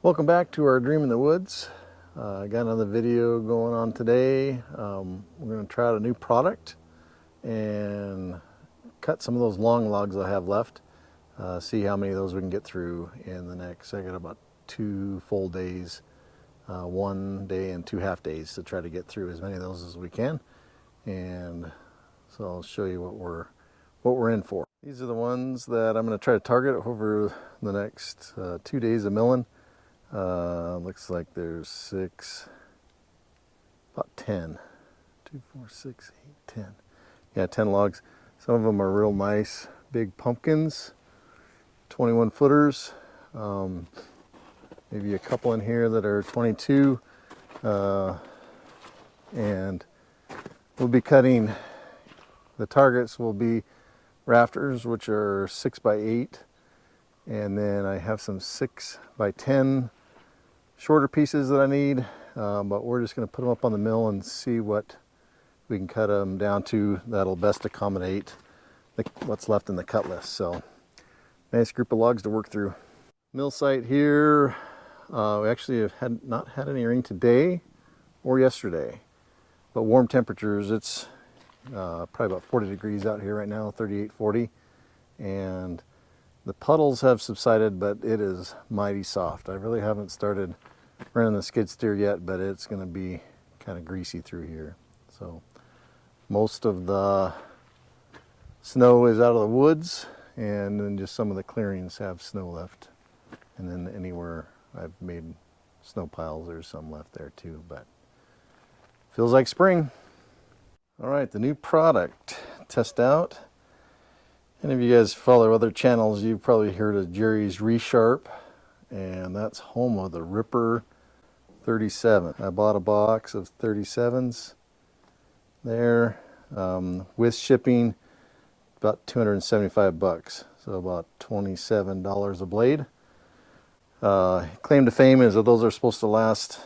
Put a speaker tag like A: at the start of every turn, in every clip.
A: Welcome back to our Dream in the Woods. I got another video going on today. We're going to try out a new product and cut some of those long logs I have left. See how many of those we can get through in the next, I got about 2 full days, 1 day and 2 half days to try to get through as many of those as we can. And so I'll show you what we're in for. These are the ones that I'm going to try to target over the next 2 days of milling. Looks like there's 6, about 10, 2, 4, 6, 8, 10. Yeah, 10 logs. Some of them are real nice, big pumpkins, 21 footers. Maybe a couple in here that are 22. And we'll be cutting, the targets will be rafters, which are 6 by 8. And then I have some 6 by 10 shorter pieces that I need, but we're just going to put them up on the mill and see what we can cut them down to that'll best accommodate what's left in the cut list. So nice group of logs to work through. Mill site here, we actually have not had any rain today or yesterday, but warm temperatures. It's probably about 40 degrees out here right now, 38, 40, and the puddles have subsided, but it is mighty soft. I really haven't started running the skid steer yet, but it's going to be kind of greasy through here. So most of the snow is out of the woods, and then just some of the clearings have snow left. And then anywhere I've made snow piles, there's some left there too, but feels like spring. All right, the new product, test out. Any of you guys follow other channels, you've probably heard of Jerry's Resharp, and that's home of the Ripper 37. I bought a box of 37s there, with shipping, about 275 bucks, so about $27 a blade. Claim to fame is that those are supposed to last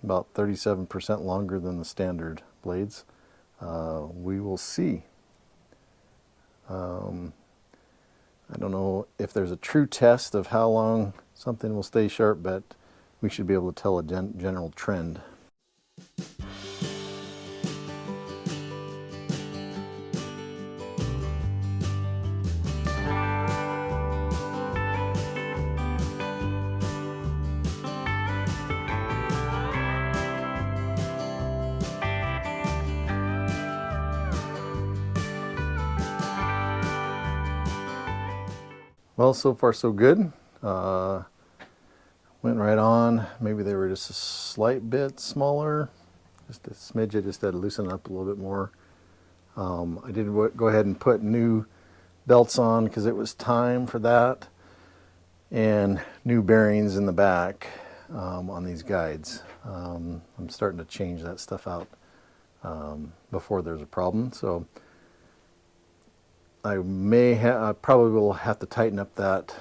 A: about 37% longer than the standard blades. We will see. I don't know if there's a true test of how long something will stay sharp, but we should be able to tell a general trend. Well, so far so good. Went right on. Maybe they were just a slight bit smaller, just a smidge. I just had to loosen up a little bit more. I did go ahead and put new belts on because it was time for that, and new bearings in the back on these guides. I'm starting to change that stuff out before there's a problem. So I probably will have to tighten up that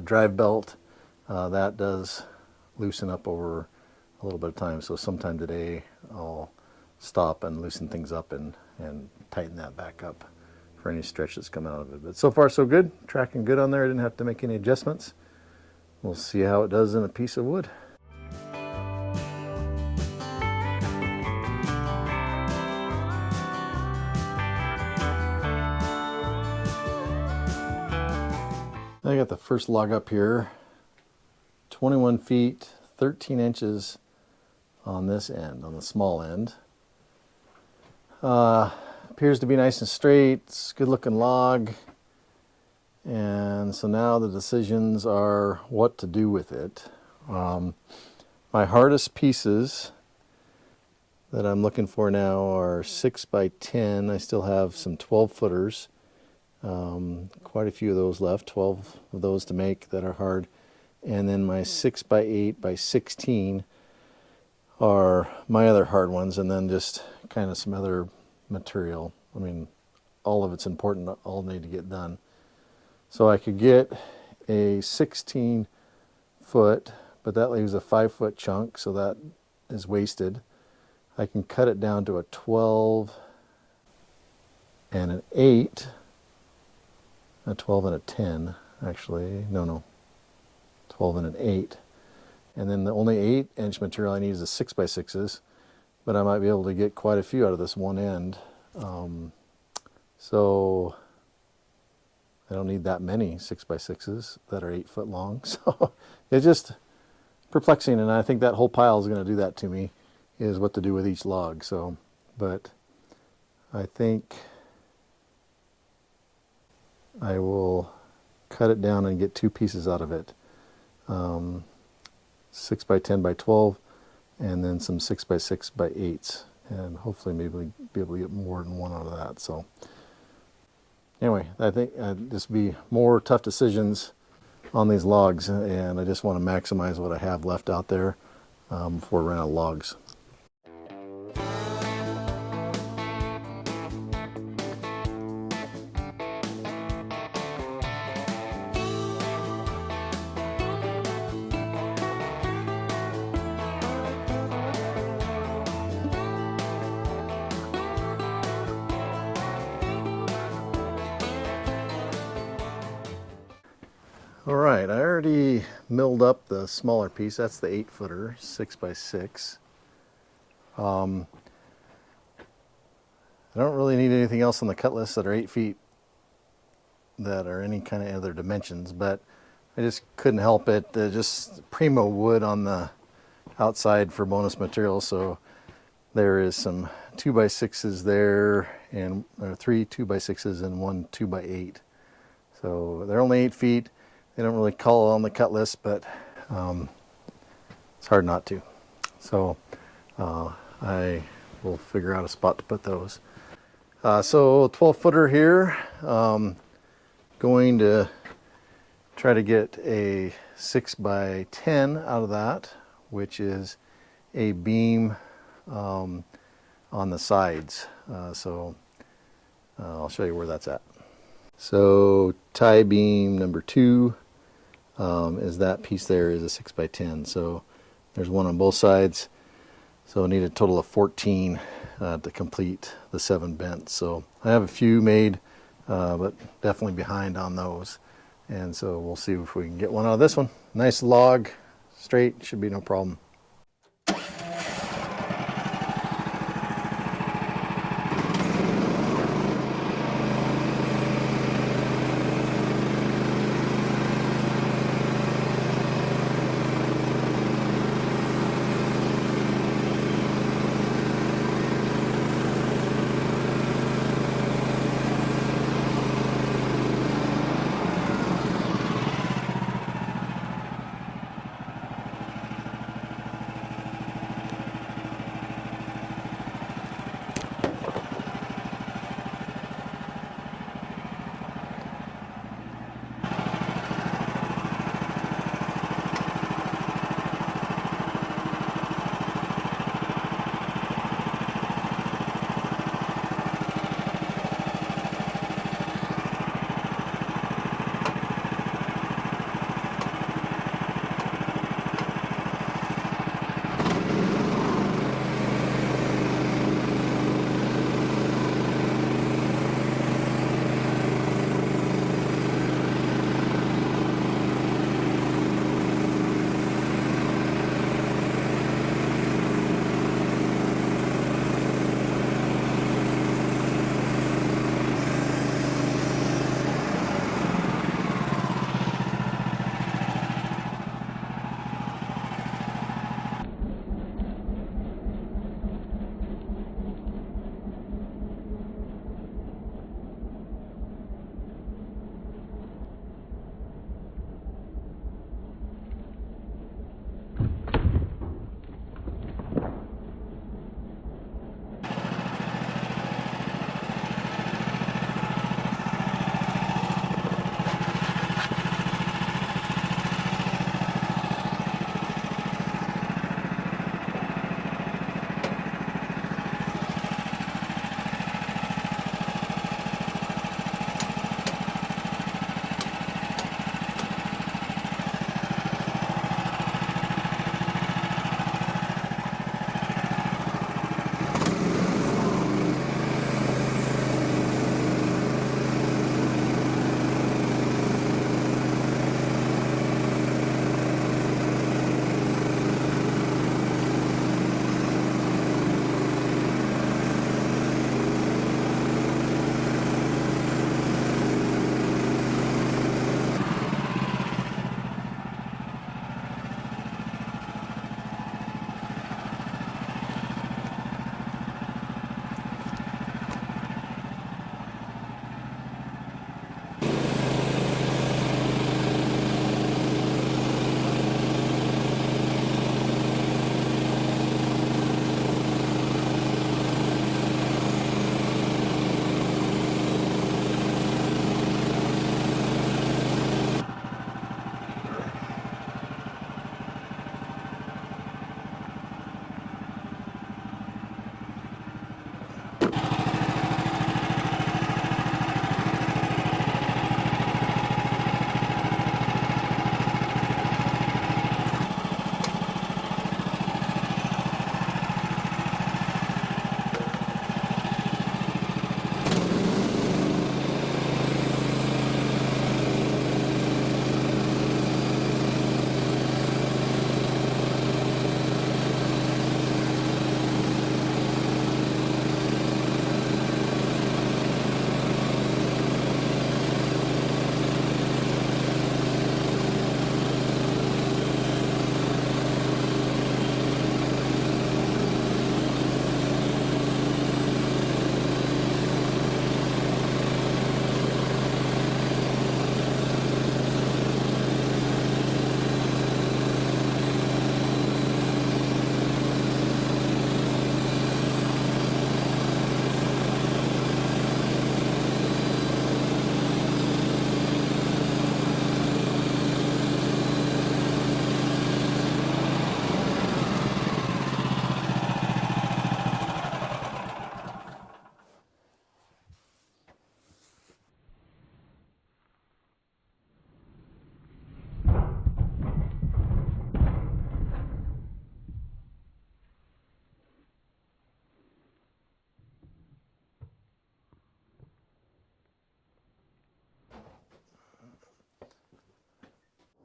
A: drive belt. That does loosen up over a little bit of time. So sometime today I'll stop and loosen things up and tighten that back up for any stretch that's coming out of it. But so far so good. Tracking good on there. I didn't have to make any adjustments. We'll see how it does in a piece of wood. I got the first log up here, 21 feet, 13 inches on this end, on the small end. Appears to be nice and straight. It's a good looking log. And so now the decisions are what to do with it. My hardest pieces that I'm looking for now are 6 by 10. I still have some 12 footers. Quite a few of those left, 12 of those to make that are hard. And then my 6 by 8 by 16 are my other hard ones, and then just kind of some other material. I mean, all of it's important, all need to get done. So I could get a 16 foot, but that leaves a 5 foot chunk, so that is wasted. I can cut it down to a 12 and an 8. A 12 and a 10, actually. No, 12 and an 8. And then the only 8-inch material I need is the 6x6s, but I might be able to get quite a few out of this one end. So I don't need that many 6x6s that are 8 foot long. So it's just perplexing, and I think that whole pile is going to do that to me, is what to do with each log. So, but I think I will cut it down and get 2 pieces out of it. 6x10x12, and then some 6x6x8s, and hopefully maybe be able to get more than one out of that. So anyway, I think this be more tough decisions on these logs, and I just want to maximize what I have left out there before I run out of logs. All right, I already milled up the smaller piece. That's the 8-footer, 6x6. I don't really need anything else on the cut list that are 8 feet that are any kind of other dimensions, but I just couldn't help it. Just primo wood on the outside for bonus material. So there is some 2x6s there, and 3 2x6s and 1 2x8. So they're only 8 feet. They don't really call it on the cut list, but it's hard not to. So I will figure out a spot to put those. So 12-footer here. Going to try to get a 6x10 out of that, which is a beam on the sides. So I'll show you where that's at. So tie beam number 2 is that piece there, is a 6x10. So there's one on both sides. So I need a total of 14 to complete the 7 bents. So I have a few made, but definitely behind on those. And so we'll see if we can get one out of this one. Nice log, straight, should be no problem.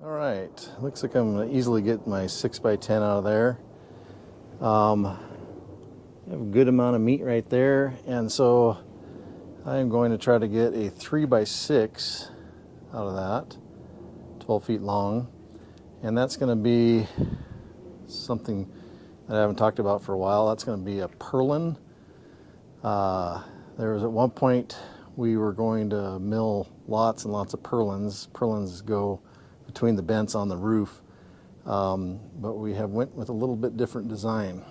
A: All right, looks like I'm gonna easily get my 6x10 out of there. I have a good amount of meat right there, and so I'm going to try to get a 3x6 out of that, 12 feet long, and that's going to be something that I haven't talked about for a while. That's going to be a purlin. There was at one point we were going to mill lots and lots of purlins. Purlins go between the bents on the roof, but we have went with a little bit different design.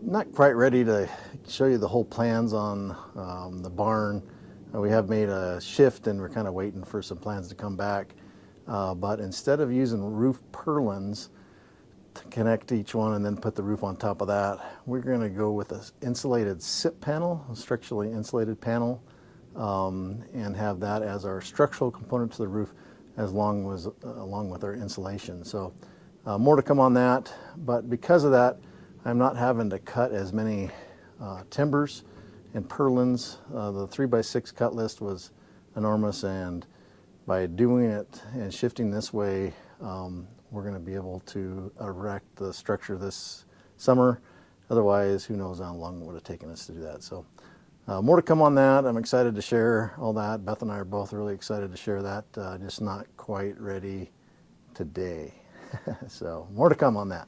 A: Not quite ready to show you the whole plans on the barn. We have made a shift and we're kind of waiting for some plans to come back. But instead of using roof purlins to connect each one and then put the roof on top of that, we're going to go with an insulated SIP panel, a structurally insulated panel, and have that as our structural component to the roof along with our insulation. So more to come on that, but because of that, I'm not having to cut as many timbers and purlins. The 3x6 cut list was enormous, and by doing it and shifting this way, we're going to be able to erect the structure this summer. Otherwise, who knows how long it would have taken us to do that. So more to come on that. I'm excited to share all that. Beth and I are both really excited to share that, just not quite ready today. So more to come on that.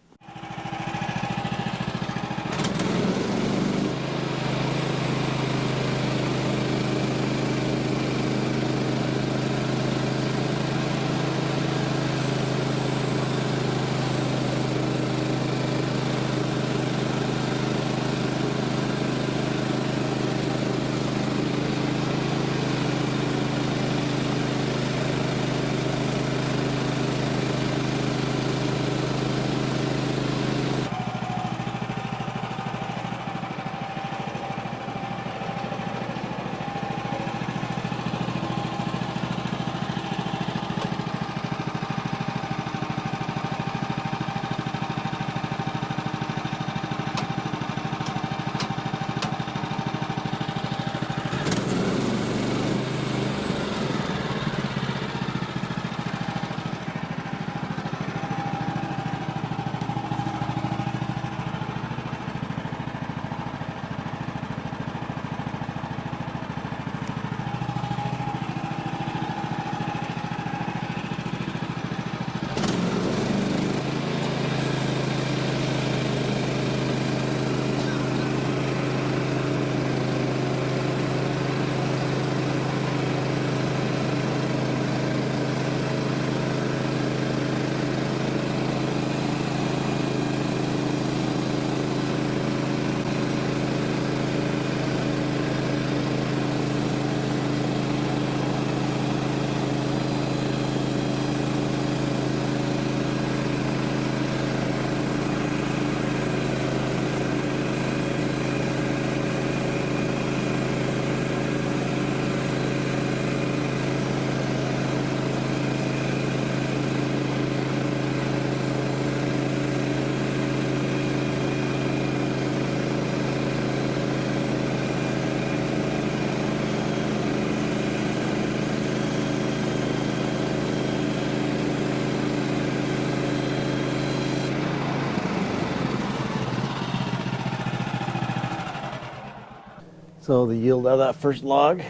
A: So the yield out of that first log,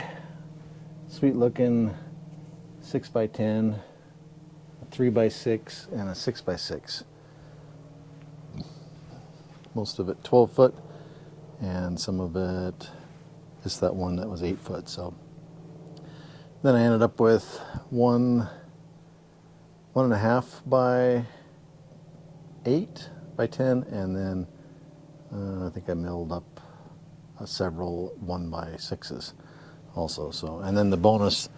A: sweet looking 6x10, a 3x6, and a 6x6. Most of it 12 foot, and some of it is that one that was 8 foot. So then I ended up with 1.5 by 8 by 10, and then I think I milled up several 1x6s also. So, and then the bonus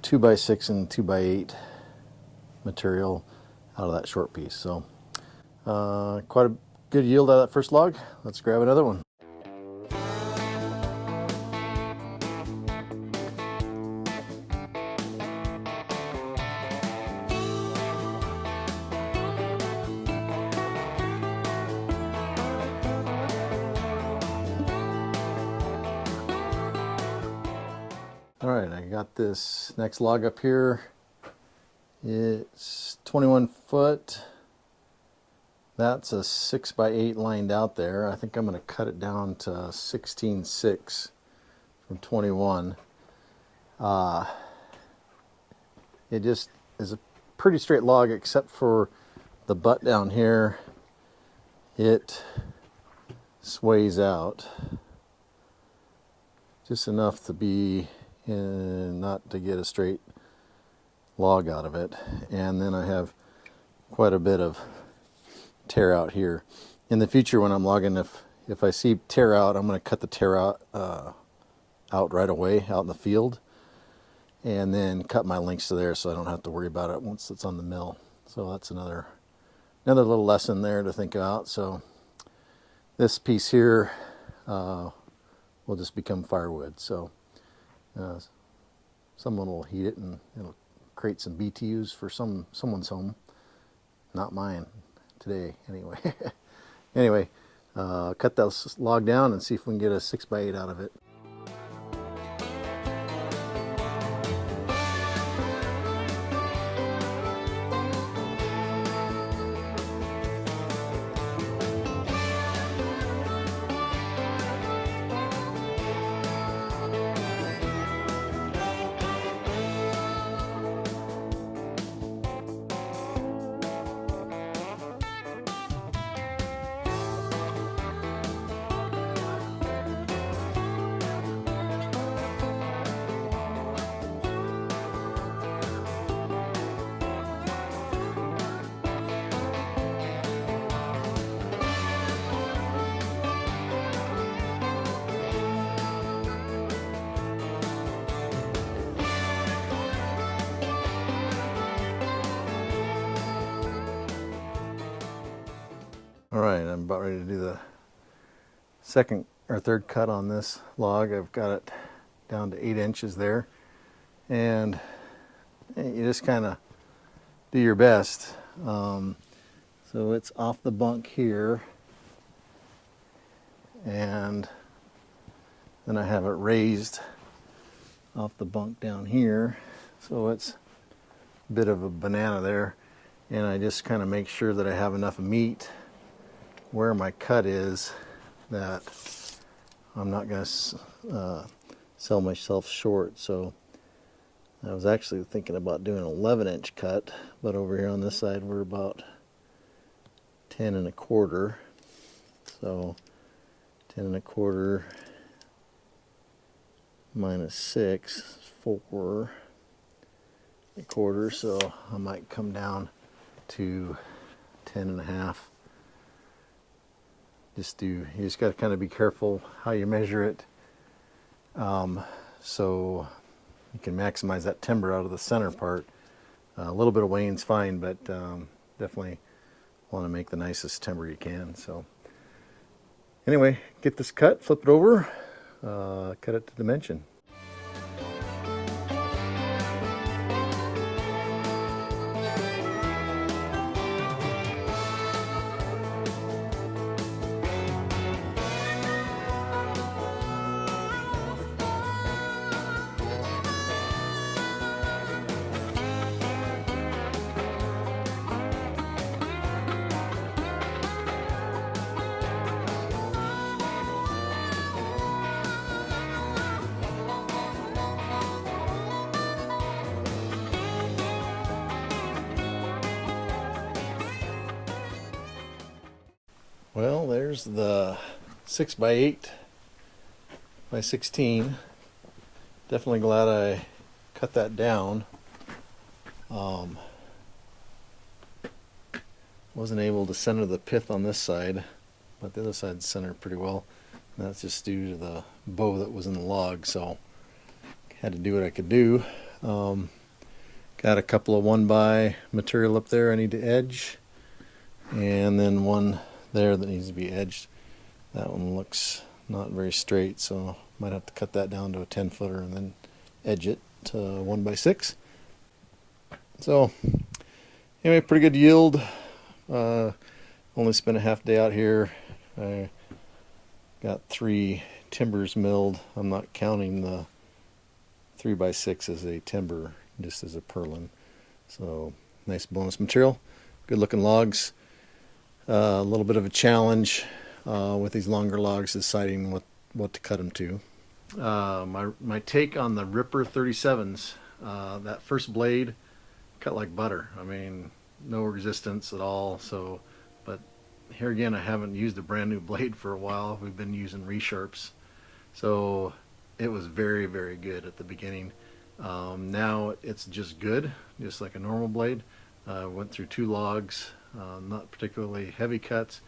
A: 2x6 and 2x8 material out of that short piece. So quite a good yield out of that first log. Let's grab another one. All right, I got this next log up here, It's 21 foot. That's a 6 by 8 lined out there. I think I'm going to cut it down to 16.6 from 21. It just is a pretty straight log except for the butt down here. It sways out just enough to be not to get a straight log out of it. And then I have quite a bit of tear out here. In the future when I'm logging, if I see tear out, I'm going to cut the tear out right away out in the field, and then cut my links to there so I don't have to worry about it once it's on the mill. So that's another little lesson there to think about. So this piece here will just become firewood. So someone will heat it and it'll create some BTUs for someone's home. Not mine today, anyway. Anyway, cut that log down and see if we can get a 6 by 8 out of it. Alright, I'm about ready to do the second or third cut on this log. I've got it down to 8 inches there, and you just kind of do your best. So it's off the bunk here, and then I have it raised off the bunk down here, so it's a bit of a banana there, and I just kind of make sure that I have enough meat where my cut is that I'm not going to sell myself short. So I was actually thinking about doing an 11-inch cut, but over here on this side we're about 10 1/4. So 10 1/4 minus 6 is 4 1/4. So I might come down to 10 1/2. You just got to kind of be careful how you measure it, so you can maximize that timber out of the center part. A little bit of weighing's fine, but definitely want to make the nicest timber you can. So anyway, get this cut, flip it over, cut it to dimension. Well, there's the 6 by 8 by 16. Definitely glad I cut that down. Wasn't able to center the pith on this side, but the other side's centered pretty well. And that's just due to the bow that was in the log, so had to do what I could do. Got a couple of 1 by material up there I need to edge, and then one there that needs to be edged. That one looks not very straight, so might have to cut that down to a 10-footer and then edge it to 1 by 6. So anyway, pretty good yield. Only spent a half day out here. I got 3 timbers milled. I'm not counting the 3 by 6 as a timber, just as a purlin. So nice bonus material, good looking logs. A little bit of a challenge with these longer logs, deciding what to cut them to. My take on the Ripper 37s, that first blade cut like butter. I mean, no resistance at all. So, but here again, I haven't used a brand new blade for a while. We've been using resharps, so it was very, very good at the beginning. Now it's just good, just like a normal blade. Went through 2 logs, not particularly heavy cuts,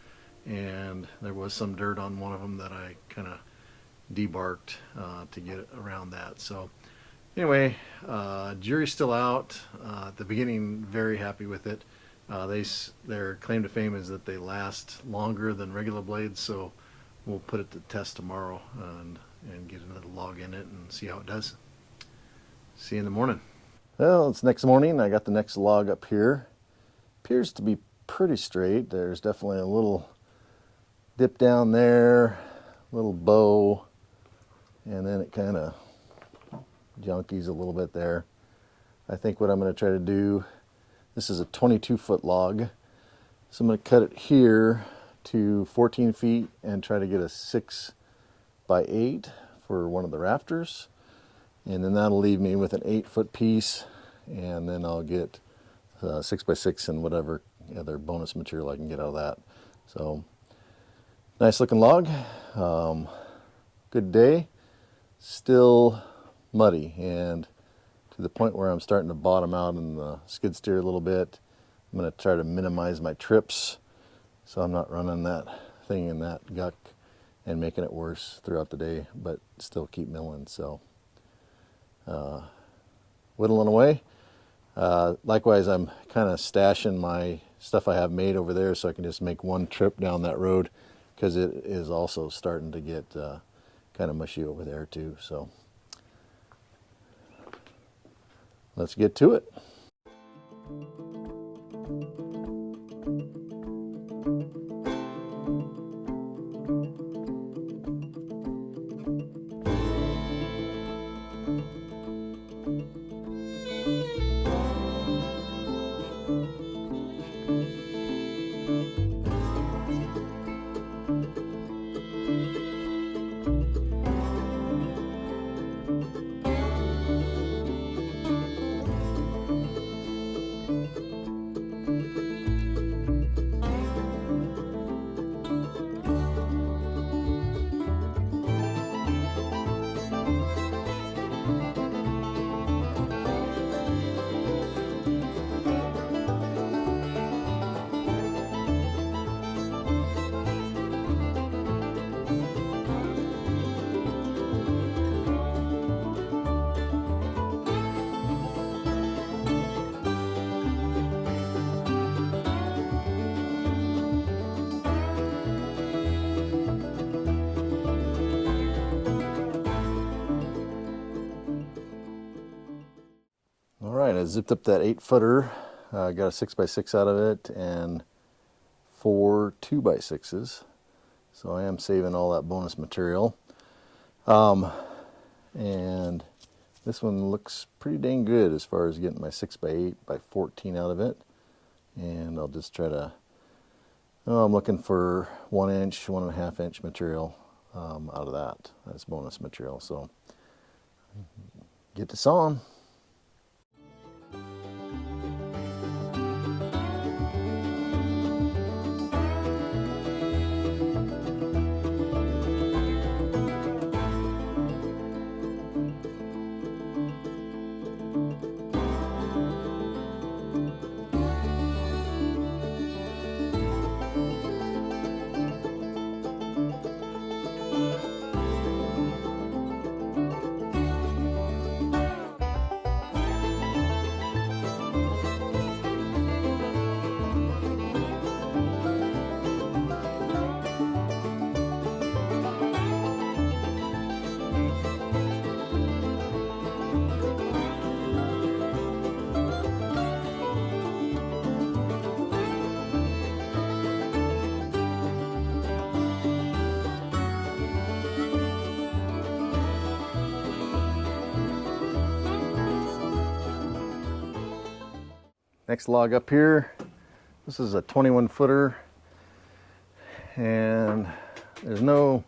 A: and there was some dirt on one of them that I kind of debarked to get around that. So anyway, jury's still out. At the beginning, very happy with it. Their claim to fame is that they last longer than regular blades, so we'll put it to test tomorrow and get another log in it and see how it does. See you in the morning. Well, it's next morning. I got the next log up here. Appears to be pretty straight. There's definitely a little dip down there, little bow, and then it kind of junkies a little bit there. I think what I'm going to try to do, this is a 22-foot log, so I'm going to cut it here to 14 feet and try to get a 6 by 8 for one of the rafters, and then that'll leave me with an 8-foot piece, and then I'll get 6 by 6 and whatever other bonus material I can get out of that. So nice looking log. Good day. Still muddy, and to the point where I'm starting to bottom out in the skid steer a little bit. I'm going to try to minimize my trips so I'm not running that thing in that guck and making it worse throughout the day, but still keep milling. So whittling away. Likewise, I'm kind of stashing my stuff I have made over there so I can just make one trip down that road, because it is also starting to get kind of mushy over there too. So let's get to it. Alright, I zipped up that 8-footer, got a 6 by 6 out of it, and 4 2 by 6s. So I am saving all that bonus material. And this one looks pretty dang good as far as getting my 6 by 8 by 14 out of it. And I'll just try to, I'm looking for 1 inch, 1.5 inch material out of that. That's bonus material. So get this on. Next log up here, this is a 21 footer, and there's no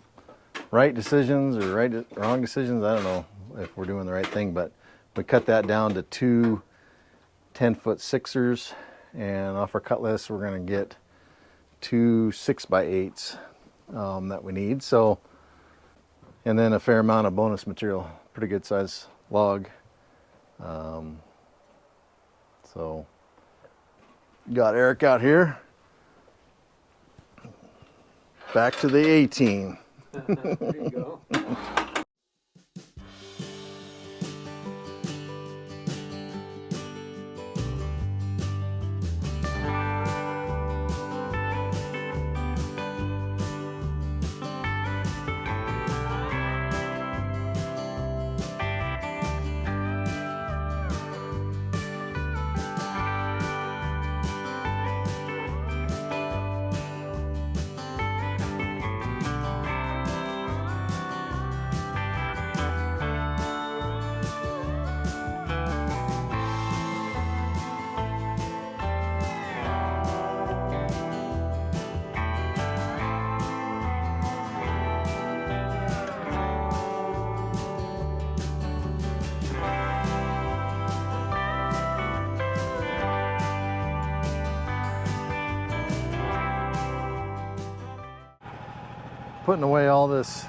A: right decisions or wrong decisions. I don't know if we're doing the right thing, but we cut that down to two 10-foot sixers, and off our cut list we're going to get two 6x8s that we need. So, and then a fair amount of bonus material, pretty good size log. So got Eric out here, back to the 18.
B: There you go.
A: Putting away all this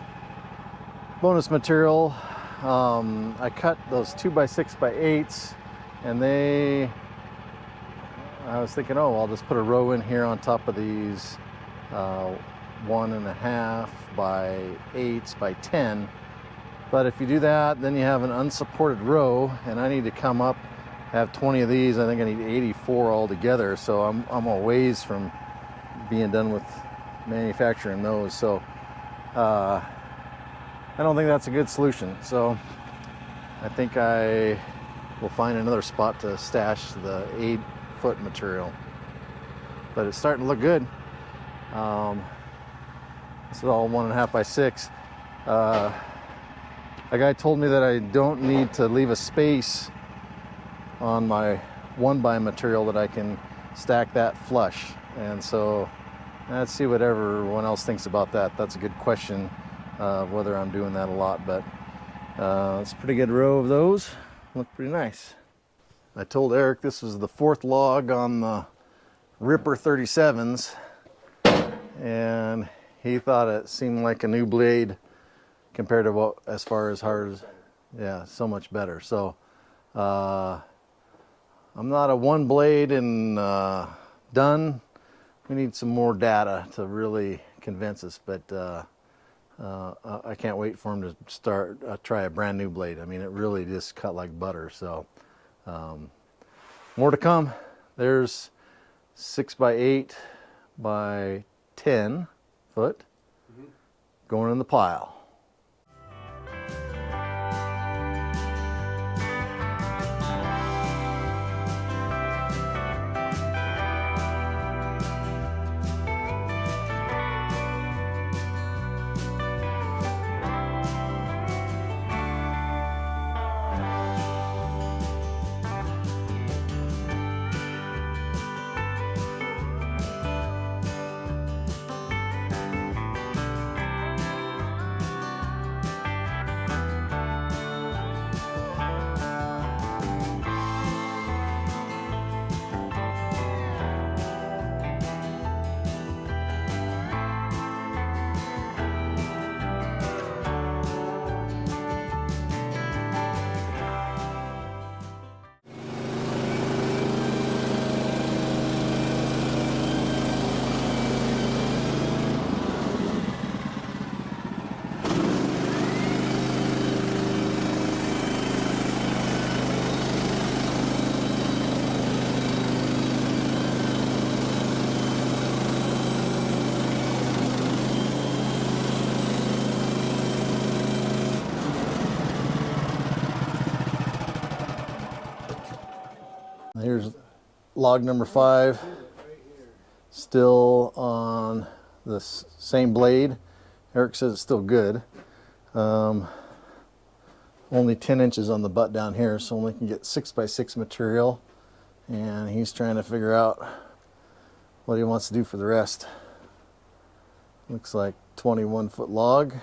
A: bonus material, I cut those 2x6x8s, and I was thinking, oh, I'll just put a row in here on top of these 1.5 by 8s by 10. But if you do that, then you have an unsupported row, and I need to come up, have 20 of these. I think I need 84 altogether, so I'm a ways from being done with manufacturing those. So I don't think that's a good solution. So I think I will find another spot to stash the 8-foot material. But it's starting to look good. It's all 1.5 by 6. A guy told me that I don't need to leave a space on my 1x material, that I can stack that flush. And so let's see what everyone else thinks about that. That's a good question, whether I'm doing that a lot, but it's a pretty good row of those. Look pretty nice. I told Eric this was the 4th log on the RIPPER 37s, and he thought it seemed like a new blade compared to what, as far as hard as, yeah, so much better. So I'm not a one blade and done. We need some more data to really convince us, but I can't wait for him to try a brand new blade. I mean, it really just cut like butter. So more to come. There's 6x8 by 10 foot going in the pile. Here's log number 5, still on the same blade. Eric says it's still good. Only 10 inches on the butt down here, so only can get 6x6 material. and he's trying to figure out what he wants to do for the rest. Looks like 21-foot log.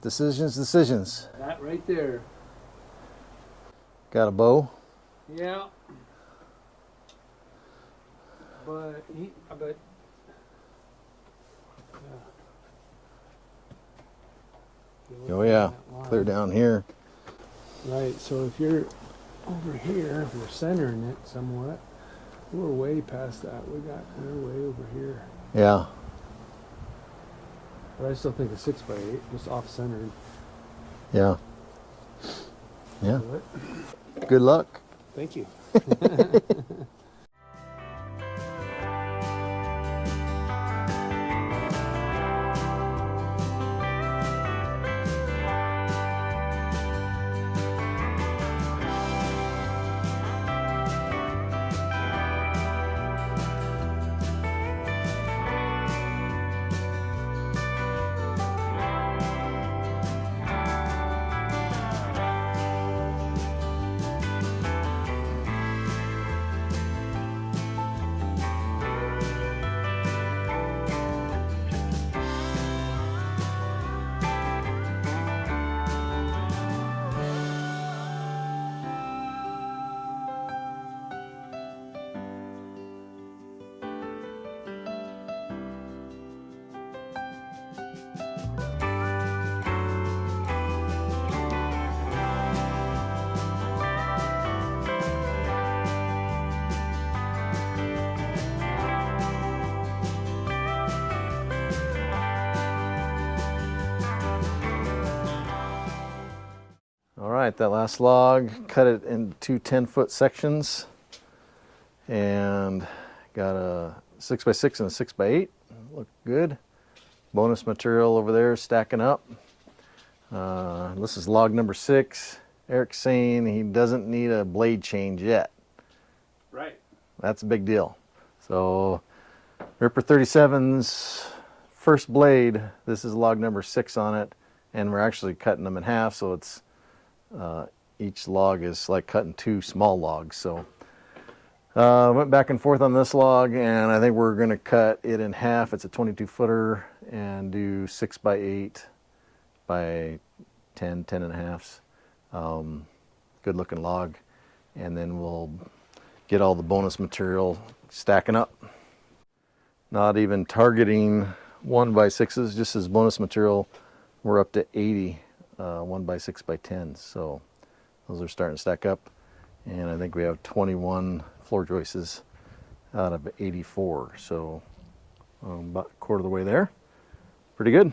A: Decisions.
B: That right there.
A: Got a bow?
B: Yeah. But
A: Oh yeah, clear down here.
B: Right, so if you're over here, if we're centering it somewhat, we're way past that. We're way over here.
A: Yeah.
B: But I still think a 6x8, just off-centered.
A: Yeah. Yeah. Good luck.
B: Thank you.
A: All right, that last log, cut it into 10-foot sections and got a 6x6 and a 6x8. Look good. Bonus material over there stacking up. This is log number 6. Erik's saying he doesn't need a blade change yet.
B: Right.
A: That's a big deal. So Ripper 37's first blade, this is log number 6 on it, and we're actually cutting them in half, so it's each log is like cutting 2 small logs. So went back and forth on this log, and I think we're going to cut it in half. It's a 22-footer and do 6x8 by 10 and a halves. Good looking log, and then we'll get all the bonus material stacking up. Not even targeting 1x6s, just as bonus material. We're up to 80 1x6x10s, so those are starting to stack up, and I think we have 21 floor joists out of 84, so about a quarter of the way there. Pretty good.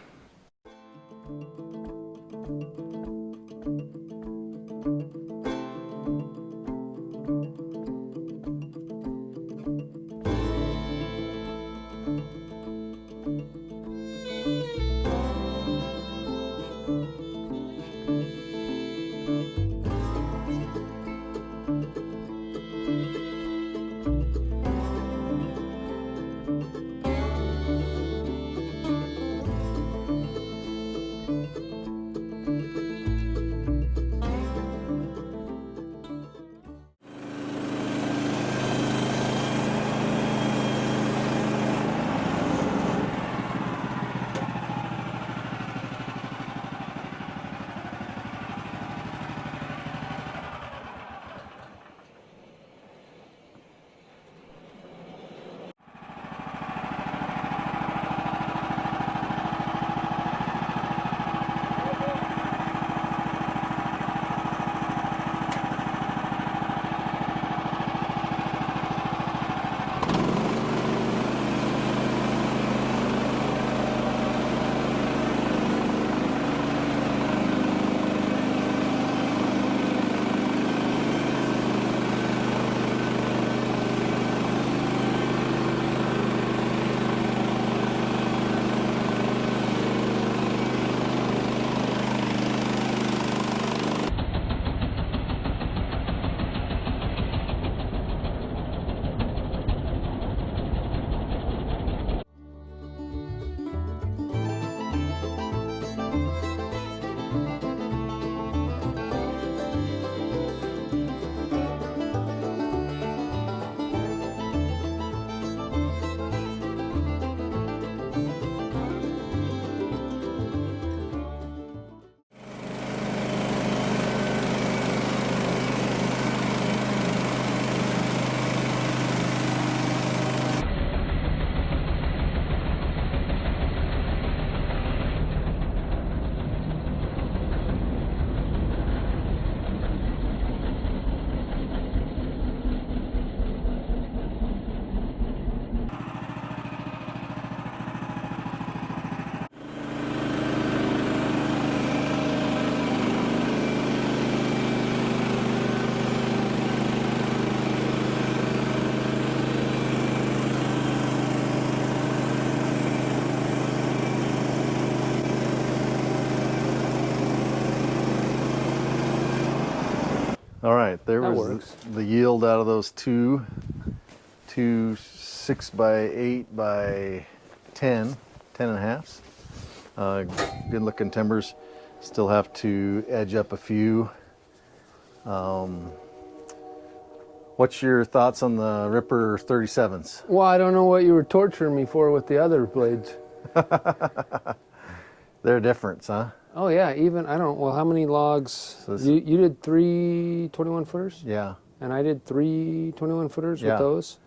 A: All right, there
B: That
A: was
B: works.
A: the yield out of those two 6 by 8 by 10 and a halves. Good looking timbers. Still have to edge up a few. What's your thoughts on the Ripper 37s?
B: Well, I don't know what you were torturing me for with the other blades.
A: They're different, huh?
B: Oh yeah, even I don't. Well, how many logs?
A: So this-
B: You did 3 21 footers,
A: Yeah.
B: and I did 3 21 footers
A: Yeah.
B: with those.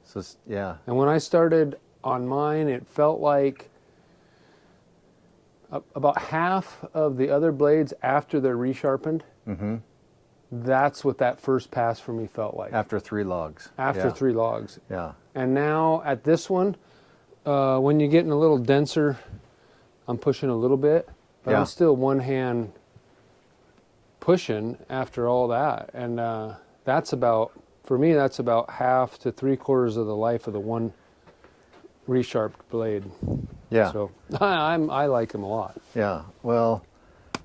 A: So yeah.
B: And when I started on mine, it felt like about half of the other blades after they're resharpened.
A: Mm-hmm.
B: That's what that first pass for me felt like.
A: After 3 logs.
B: After
A: Yeah.
B: 3 logs.
A: Yeah.
B: And now at this one, when you're getting a little denser, I'm pushing a little bit, but
A: Yeah.
B: I'm still one hand pushing after all that. And that's about, for me, that's about half to 3/4 of the life of the one resharped blade.
A: Yeah.
B: So I like them a lot.
A: Yeah. Well,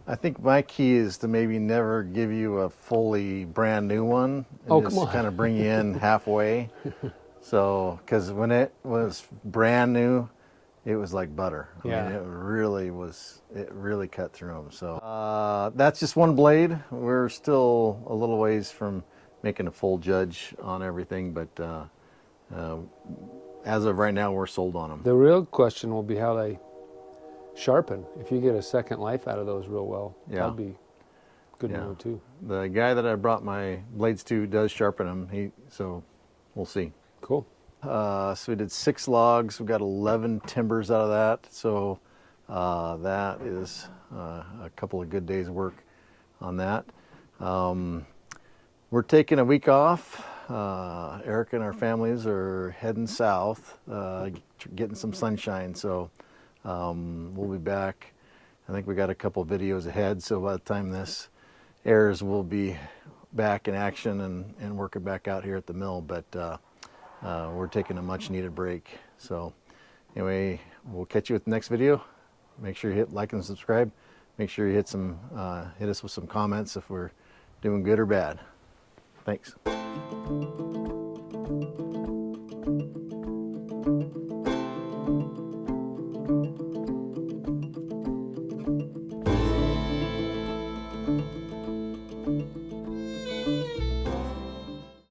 A: I think my key is to maybe never give you a fully brand new one and
B: Oh,
A: just
B: come on.
A: kind of bring you in halfway. So, because when it was brand new, it was like butter. I
B: Yeah.
A: mean, it really cut through them. So that's just one blade. We're still a little ways from making a full judge on everything, but as of right now, we're sold on them.
B: The real question will be how they sharpen. If you get a second life out of those real well,
A: Yeah.
B: that'd be good
A: Yeah.
B: to know too.
A: The guy that I brought my blades to does sharpen them. So we'll see.
B: Cool.
A: So we did 6 logs. We got 11 timbers out of that. So that is a couple of good days work on that. We're taking a week off. Erik and our families are heading south, getting some sunshine. So we'll be back. I think we got a couple of videos ahead. So by the time this airs, we'll be back in action and working back out here at the mill. But we're taking a much needed break. So anyway, we'll catch you with the next video. Make sure you hit like and subscribe. Make sure you hit us with some comments if we're doing good or bad. Thanks.